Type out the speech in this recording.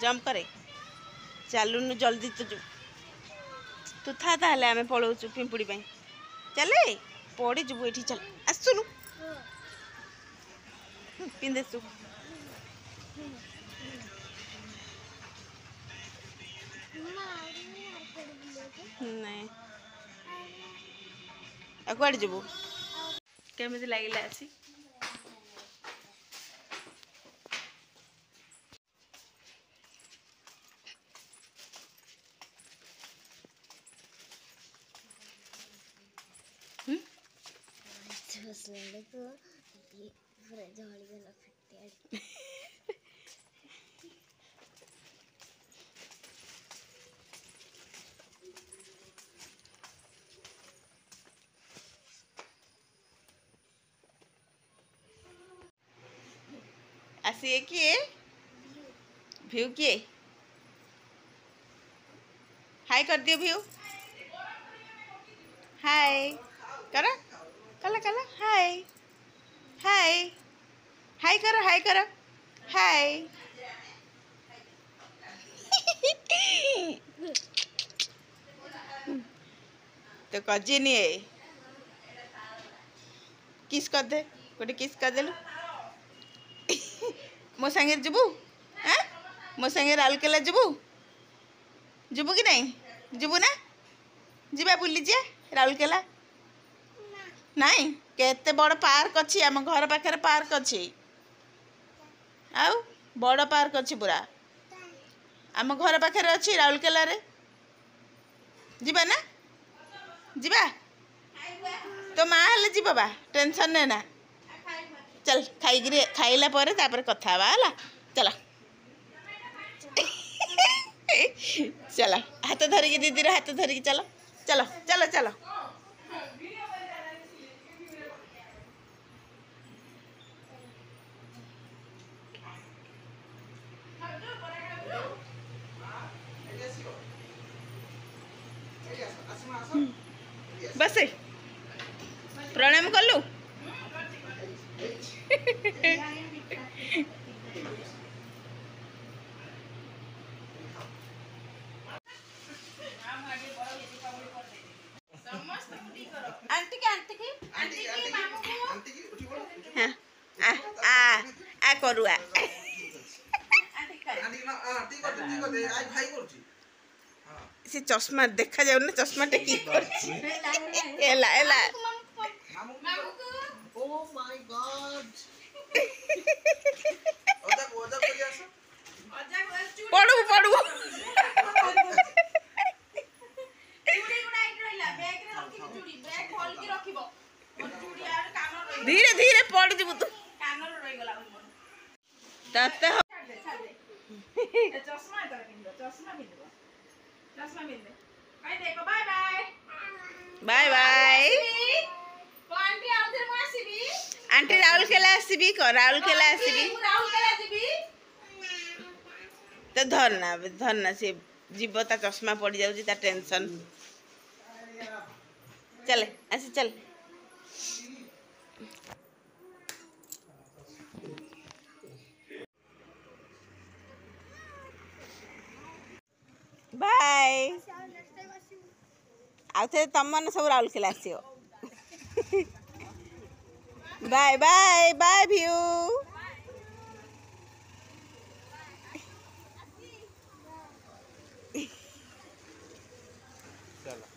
Jump करे चलुनु जल्दी तू था ताहले आमे पळौचु पिंपुड़ी पई चले पड़ी जबु एठी चल आसुनु पिंदेसु नहीं कुआड़े जबु केमिति लागिला आसी आसी किए व्यू किए हाय कर दियो व्यू हाय करा कला कला हाय हाय हाय करो हाय तो कजिन ये किस कर दे गोटे किस कर देलु मो संगे जुबू हाँ मो संगे राउरकेला जुबू कि नहीं जुबू ना जीवा बुली जे राउरकेला नहीं केते बड़ पार्क अच्छी आम घर पाखे पार्क अच्छी आउ बड़ पार्क अच्छी पूरा आम घर पाखे अच्छी राउरकेला रे जीवा ना जीवा तो माँ हेले जीव बा टेंशन ने ना चल खाइला पर तापर कथा हवा हला चल चल हाथ धरिकी दीदी हाथ धरिकी चलो चलो चलो चलो बस प्रणाम कलु आंटी आ करू आ से चश्मा देखा जाऊ ना चश्मा टेकी एला एला Oh my God! पड़ू पड़ू धीरे धीरे पड़ जीवु तू तते बाय बाय आंटी राउरकेला आसबी राउरकेला आसबी तो धरना से जीव ता चश्मा पड़ जाऊँ ता टेंशन चले आसी चल बाय आउ तुम मैंने सब राउरकेला आसो बाय बाय बाय व्यू चलो